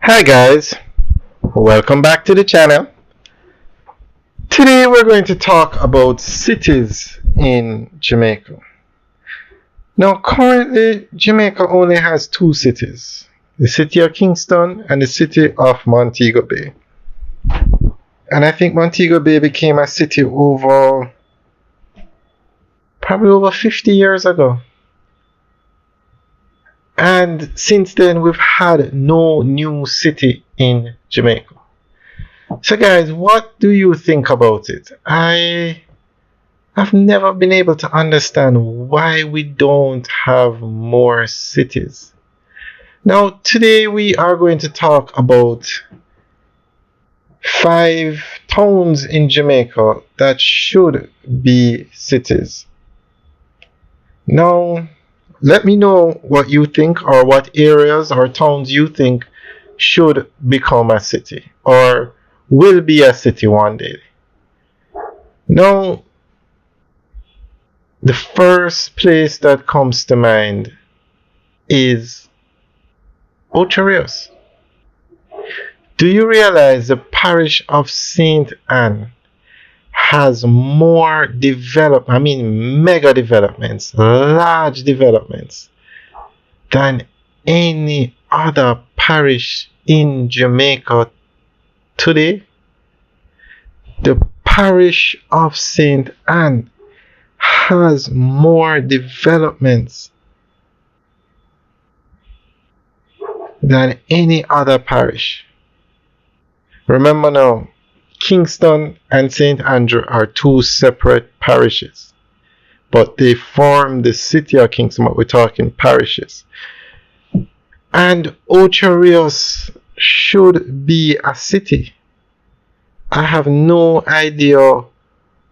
Hi guys, welcome back to the channel. Today we're going to talk about cities in Jamaica. Now currently Jamaica only has two cities, the city of Kingston and the city of Montego Bay. And I think Montego Bay became a city probably over 50 years ago. And since then we've had no new city in Jamaica. So guys, what do you think about it? I've never been able to understand why we don't have more cities. Now today we are going to talk about 5 towns in Jamaica that should be cities. Now let me know what you think, or what areas or towns you think should become a city or will be a city one day. Now, the first place that comes to mind is Ocho Rios. Do you realize the parish of St. Anne has more mega developments, large developments than any other parish in Jamaica today? The parish of St. Anne has more developments than any other parish. Remember now, Kingston and St. Andrew are 2 separate parishes, but they form the city of Kingston, but we're talking parishes. And Ocho Rios should be a city. I have no idea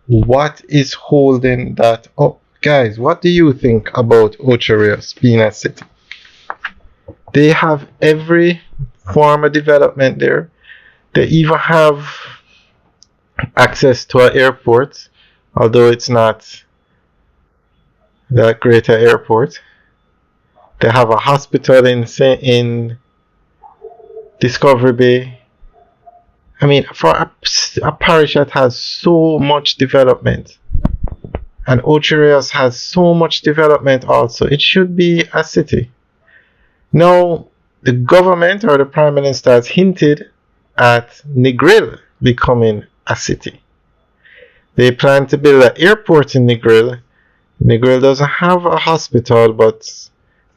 what is holding that up. Guys, what do you think about Ocho Rios being a city? They have every form of development there. They even have access to an airport, although it's not that great an airport. They have a hospital in Discovery Bay. I mean, for a parish that has so much development, and Ocho Rios has so much development also, it should be a city. Now, the government or the Prime Minister has hinted at Negril becoming a city. They plan to build an airport in Negril. Negril doesn't have a hospital, but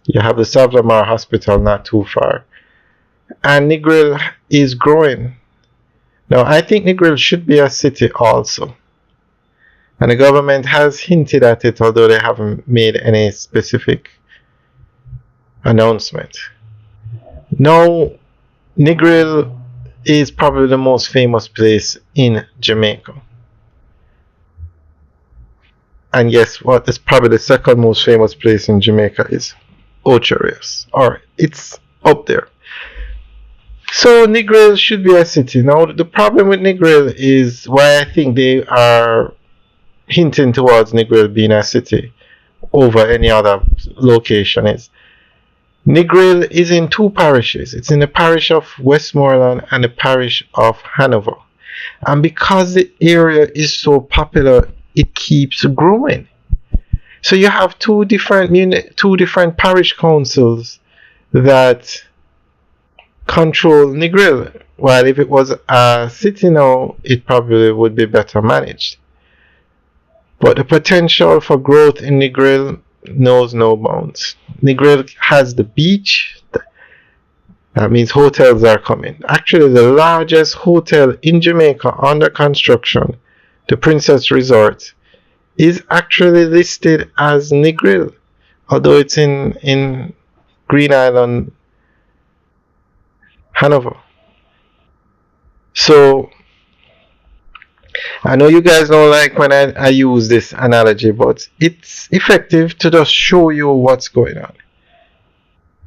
you have the Savlamar Hospital not too far. And Negril is growing. Now, I think Negril should be a city also. And the government has hinted at it, although they haven't made any specific announcement. Now, Negril is probably the most famous place in Jamaica. And guess what? It's probably the second most famous place in Jamaica is Ocho Rios. Alright, it's up there. So Negril should be a city. Now the problem with Negril is why I think they are hinting towards Negril being a city over any other location is Negril is in 2 parishes. It's in the parish of Westmoreland and the parish of Hanover. And because the area is so popular, it keeps growing. So you have two different parish councils that control Negril. While if it was a city now, it probably would be better managed. But the potential for growth in Negril knows no bounds. Negril has the beach. That means hotels are coming. Actually, the largest hotel in Jamaica under construction, the Princess Resort, is actually listed as Negril, although it's in Green Island, Hanover. So I know you guys don't like when I use this analogy, but it's effective to just show you what's going on.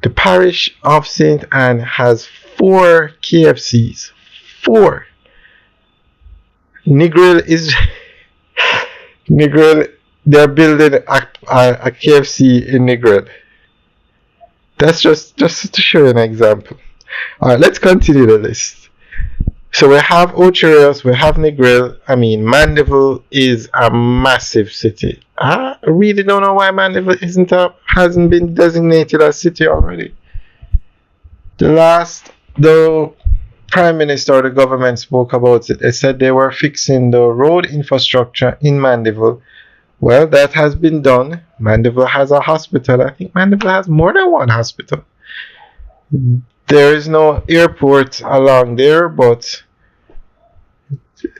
The parish of St. Anne has 4 KFCs. 4. Negril, they're building a KFC in Negril. That's just to show you an example. Alright, let's continue the list. So we have Ocho Rios, we have Negril. I mean, Mandeville is a massive city. I really don't know why Mandeville hasn't been designated a city already. The Prime Minister or the government spoke about it. They said they were fixing the road infrastructure in Mandeville. Well, that has been done. Mandeville has a hospital. I think Mandeville has more than one hospital. There is no airport along there, but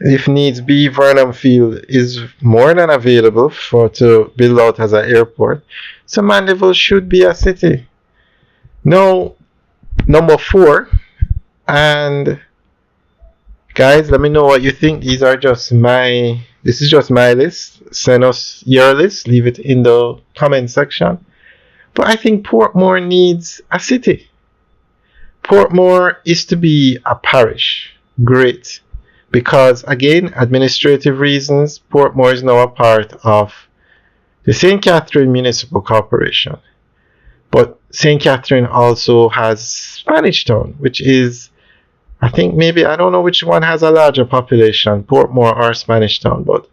if needs be, Vernon Field is more than available to build out as an airport. So Mandeville should be a city. Now, number 4, and guys, let me know what you think. This is just my list. Send us your list. Leave it in the comment section. But I think Portmore needs a city. Portmore is to be a parish. Great. Because again, administrative reasons, Portmore is now a part of the St. Catherine Municipal Corporation. But St. Catherine also has Spanish Town, which is, I think maybe, I don't know which one has a larger population, Portmore or Spanish Town, but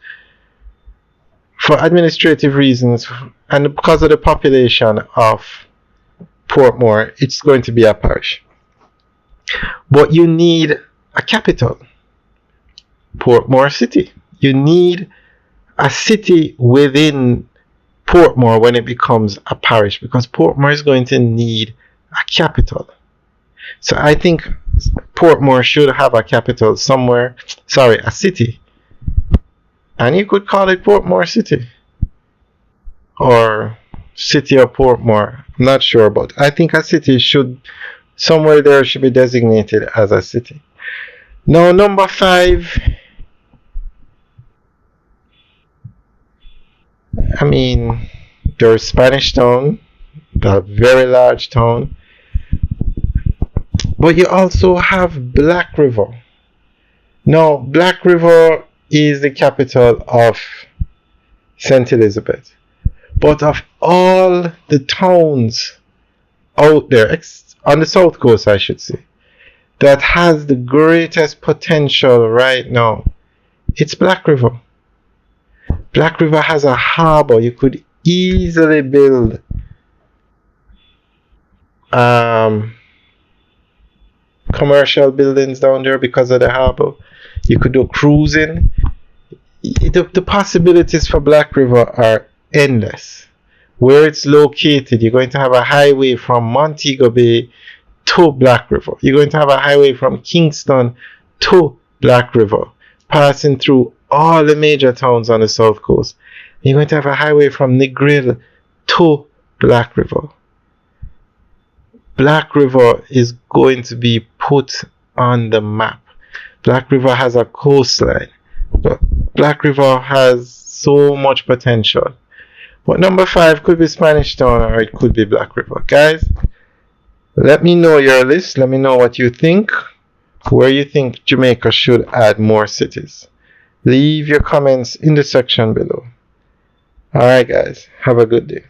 for administrative reasons and because of the population of Portmore, it's going to be a parish. But you need a capital, Portmore City. You need a city within Portmore when it becomes a parish, because Portmore is going to need a capital. So I think Portmore should have a capital somewhere, a city. And you could call it Portmore City. Or City of Portmore. I'm not sure, but I think a city somewhere there should be designated as a city. Now, number 5. I mean, there's Spanish Town, a very large town. But you also have Black River. Now, Black River is the capital of St. Elizabeth. But of all the towns out there, on the south coast I should say, that has the greatest potential right now, it's Black River. Black River has a harbor. You could easily build commercial buildings down there because of the harbor. You could do cruising. The possibilities for Black River are endless. Where it's located, you're going to have a highway from Montego Bay to Black River. You're going to have a highway from Kingston to Black River, passing through all the major towns on the south coast. You're going to have a highway from Negril to Black River. Black River is going to be put on the map. Black River has a coastline. Black River has so much potential. But number 5 could be Spanish Town or it could be Black River. Guys, let me know your list. Let me know what you think. Where you think Jamaica should add more cities. Leave your comments in the section below. Alright guys, have a good day.